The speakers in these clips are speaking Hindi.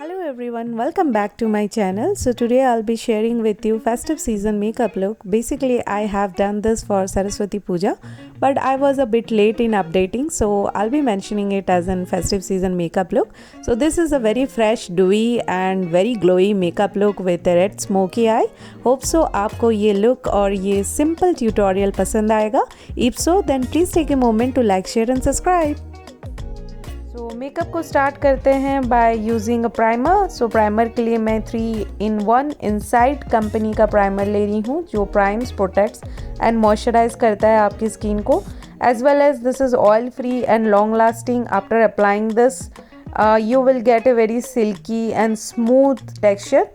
Hello everyone, welcome back to my channel. So today I'll be sharing with you festive season makeup look. Basically I have done this for Saraswati Puja, but I was a bit late in updating, so I'll be mentioning it as an festive season makeup look. So this is a very fresh, dewy and very glowy makeup look with a red smoky eye. Hope so आपको ये look और ये simple tutorial पसंद आएगा. If so, then please take a moment to like, share and subscribe. So makeup को स्टार्ट करते हैं by using a primer. So primer के लिए मैं 3-in-1 इनसाइड कंपनी का प्राइमर ले रही हूँ जो प्राइम्स, प्रोटेक्ट्स एंड मॉइस्चराइज करता है आपकी स्किन को. As well as this is oil free and long lasting. After applying this you will get a very silky and smooth texture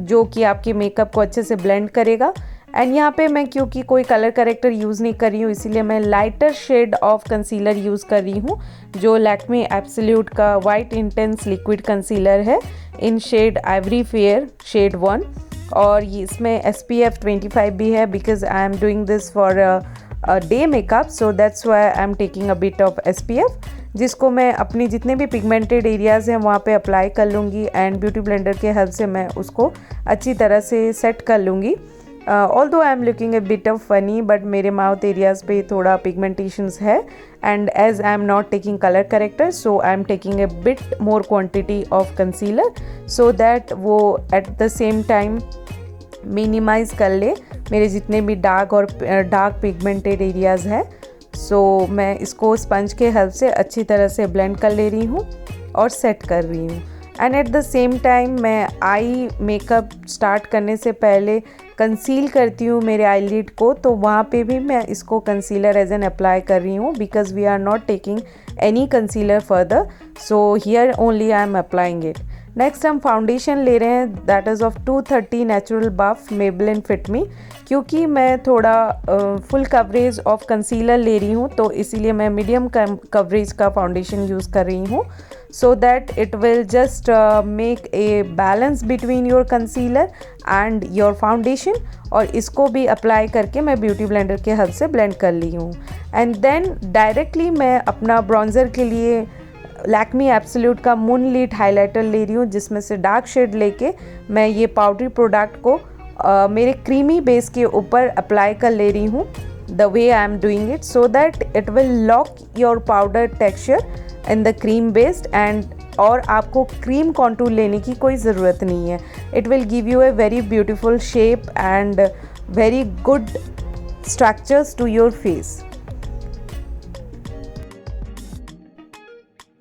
जो कि आपके मेकअप को अच्छे से ब्लेंड करेगा. एंड यहाँ पे मैं क्योंकि कोई कलर करेक्टर यूज़ नहीं कर रही हूँ इसीलिए मैं lighter shade of concealer use कर रही हूँ जो लैक्मे एब्सोल्यूट का वाइट इंटेंस लिक्विड कंसीलर है in shade ivory fair shade 1. और ये इसमें SPF 25 भी है because I am doing this for day makeup, so that's why I am taking a bit of SPF जिसको मैं अपनी जितने भी पिगमेंटेड एरियाज़ हैं वहाँ पे अप्लाई कर लूँगी एंड ब्यूटी ब्लेंडर के हेल्प से मैं उसको अच्छी तरह से सेट कर लूँगी. Although I am looking a bit of funny but मेरे माउथ एरियाज पे थोड़ा पिगमेंटेशंस है and as I am not taking color corrector so I am taking a bit more quantity of concealer so that वो at the same time minimize कर ले मेरे जितने भी डार्क पिगमेंटेड एरियाज है. सो मैं इसको स्पंज के हेल्प से अच्छी तरह से ब्लेंड कर ले रही हूँ और सेट कर रही हूँ. And eight the same time मैं आई मेकअप स्टार्ट करने से पहले कंसील करती हूँ मेरे आईलिड को, तो वहाँ पे भी मैं इसको कंसीलर एज एन अप्लाई कर रही हूँ because we are not taking any concealer further. So here only I am applying it. Next हम फाउंडेशन ले रहे हैं that is of 230 natural buff Maybelline fit me. क्योंकि मैं थोड़ा फुल कवरेज ऑफ कंसीलर ले रही हूँ तो इसीलिए मैं मीडियम कवरेज का फाउंडेशन यूज़ कर रही हूँ so that it will just make a balance between your concealer and your foundation. और इसको भी अप्लाई करके मैं ब्यूटी ब्लेंडर के हेल्प से ब्लेंड कर ली हूँ. एंड देन डायरेक्टली मैं अपना ब्रॉन्ज़र के लिए लैक्मी एब्सोल्यूट का मूनलिट हाइलाइटर ले रही हूँ जिसमें से डार्क शेड लेके मैं ये पाउडरी प्रोडक्ट को मेरे क्रीमी बेस के ऊपर अप्लाई कर ले रही हूँ the way I am doing it so that it will lock your powder texture in the cream based and और आपको क्रीम कॉन्टूर लेने की कोई ज़रूरत नहीं है. It will give you a very beautiful shape and very good structures to your face.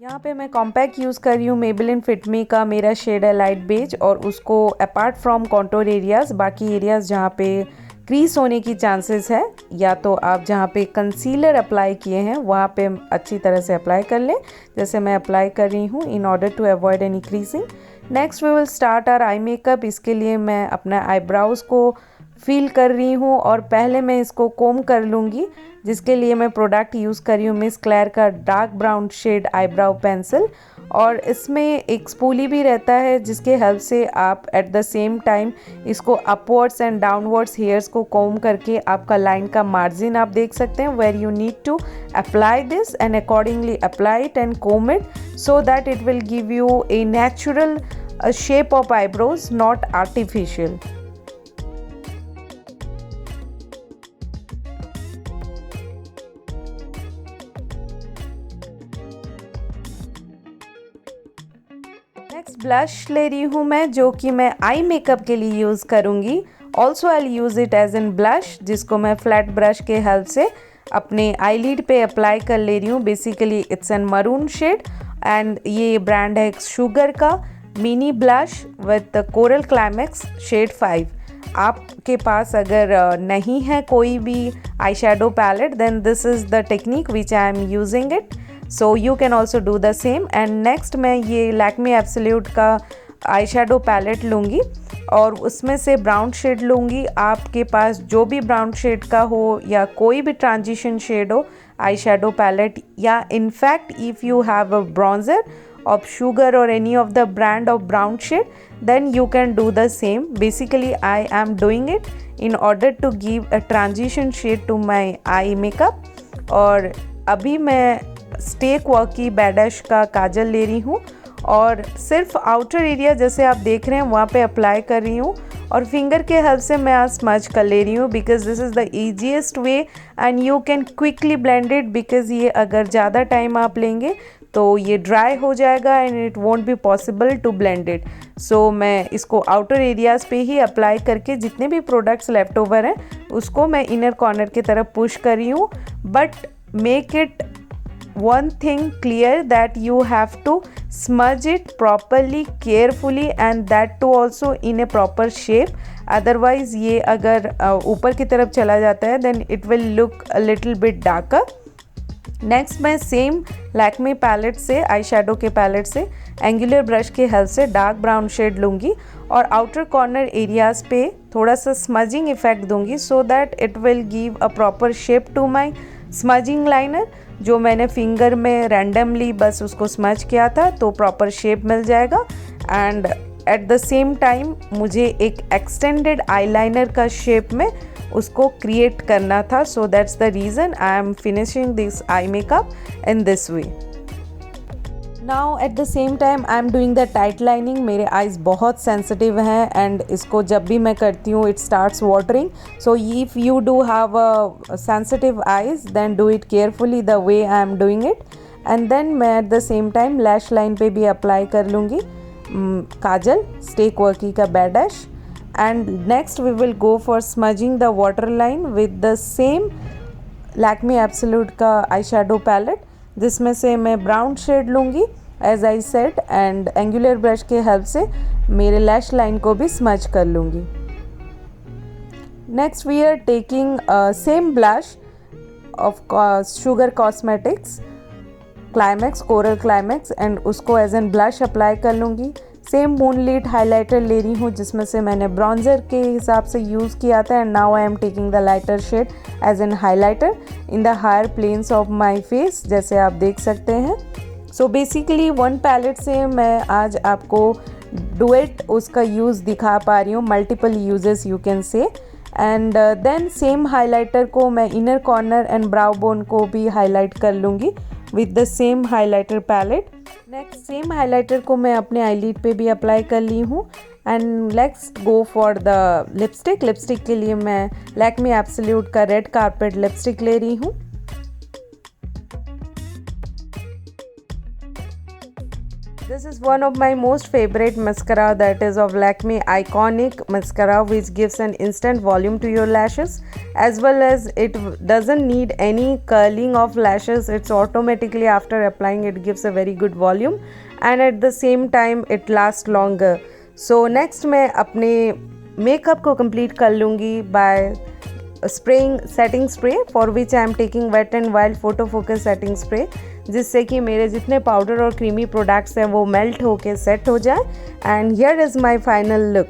यहाँ पे मैं कॉम्पैक्ट यूज़ कर रही हूँ मेबेलिन फिट मी का. मेरा शेड है लाइट बेज और उसको अपार्ट फ्रॉम कॉन्टोर एरियाज़ बाकी एरियाज़ जहाँ पे क्रीज होने की चांसेस है या तो आप जहाँ पे कंसीलर अप्लाई किए हैं वहाँ पे अच्छी तरह से अप्लाई कर लें जैसे मैं अप्लाई कर रही हूँ in order to avoid any creasing. Next we will start our eye makeup. इसके लिए मैं अपना आईब्राउज़ को फील कर रही हूँ और पहले मैं इसको कोम कर लूँगी जिसके लिए मैं प्रोडक्ट यूज़ कर रही हूँ मिस क्लेयर का dark brown shade eyebrow pencil. और इसमें एक स्पूली भी रहता है जिसके हेल्प से आप एट द सेम टाइम इसको अपवर्ड्स एंड डाउनवर्ड्स हेयर्स को कोम करके आपका लाइन का मार्जिन आप देख सकते हैं where you need to apply this and accordingly apply it and comb it so that it will give you a natural shape of eyebrows not artificial. Next blush ले रही हूँ मैं जो कि मैं आई मेकअप के लिए यूज़ करूँगी. Also I use it as an blush जिसको मैं फ्लैट ब्रश के हेल्प से अपने आईलिड पे अप्लाई कर ले रही हूँ. Basically it's an maroon shade and ये ब्रांड है शुगर का mini blush with coral climax shade 5. आपके पास अगर नहीं है कोई भी eye shadow palette then this is the technique which I am using it. So you can also do the same. And next मैं ये लैक्मे एब्सोल्यूट का आई शेडो पैलेट लूँगी और उसमें से ब्राउन शेड लूँगी. आपके पास जो भी ब्राउन शेड का हो या कोई भी ट्रांजिशन शेड हो आई शेडो पैलेट या in fact if you have a bronzer of sugar or any of the brand of brown shade then you can do the same. Basically I am doing it in order to give a transition shade to my eye makeup. और अभी मैं स्टेक वर्क की बैडैश का काजल ले रही हूँ और सिर्फ आउटर एरिया जैसे आप देख रहे हैं वहाँ पे अप्लाई कर रही हूँ और फिंगर के हेल्प से मैं आज स्मज कर ले रही हूँ because this is the easiest way and you can quickly blend it because ये अगर ज़्यादा टाइम आप लेंगे तो ये ड्राई हो जाएगा and it won't be possible to blend it. So मैं इसको आउटर एरियाज़ पे ही अप्लाई करके जितने भी प्रोडक्ट्स लेफ्ट ओवर हैं उसको मैं इनर कॉर्नर की तरफ पुश कर रही हूँ। But make it one thing clear that you have to smudge it properly, carefully and that too also in a proper shape, otherwise ये अगर ऊपर की तरफ चला जाता है then it will look a little bit darker। Next मैं सेम लैक्मे पैलेट से आई शेडो के पैलेट से एंगुलर ब्रश के हेल्प से डार्क ब्राउन शेड लूँगी और आउटर कॉर्नर एरियाज़ पे थोड़ा सा स्मजिंग इफेक्ट दूंगी so that it will give a proper shape to my smudging liner. जो मैंने फिंगर में रैंडमली बस उसको स्मज किया था तो प्रॉपर शेप मिल जाएगा। And eight the same time मुझे एक एक्सटेंडेड आईलाइनर का शेप में उसको क्रिएट करना था, so that's the reason I am finishing this eye makeup in this way. Now at the same time I am doing the tight lining. मेरे आइज़ बहुत सेंसिटिव हैं एंड इसको जब भी मैं करती हूँ it starts watering, so if you do have a sensitive eyes then do it carefully the way I am doing it. And then मैं at the same time lash line पे भी अप्लाई कर लूँगी काजल स्टेक वर्की का बैड डैश। And next we will go for smudging the water line with the same Lakme absolute का आई शेडो पैलेट, जिसमें से मैं ब्राउन शेड लूँगी as I said and angular brush के हेल्प से मेरे लैश लाइन को भी स्मज कर लूँगी। Next we are taking same blush of Sugar cosmetics climax coral climax and उसको एज एन ब्लश अप्लाई कर लूँगी। सेम मूनलाइट हाइलाइटर ले रही हूँ जिसमें से मैंने ब्रॉन्जर के हिसाब से यूज़ किया था and now I am taking the lighter shade as an highlighter in the higher planes of my face, जैसे आप देख सकते हैं। सो बेसिकली वन पैलेट से मैं आज आपको डुएट उसका यूज़ दिखा पा रही हूँ, multiple uses you can say. And then same highlighter को मैं inner corner and brow bone को भी हाईलाइट कर लूँगी with the same highlighter palette. Next same highlighter को मैं अपने आईलिड पे भी अप्लाई कर ली हूँ। And let's go for the lipstick. Lipstick के लिए मैं लैक्मे एब्सोल्यूट का रेड कारपेट लिपस्टिक ले रही हूँ। This is one of my most favorite mascara, that is of Lakme Iconic Mascara, which gives an instant volume to your lashes, as well as it doesn't need any curling of lashes. It's automatically after applying it gives a very good volume and at the same time it lasts longer. So next मैं अपने makeup को complete कर लूँगी by spraying setting spray, for which I am taking Wet n Wild photo focus setting spray, जिससे कि मेरे जितने पाउडर और क्रीमी प्रोडक्ट्स हैं वो मेल्ट होके सेट हो जाए। And here is my final look.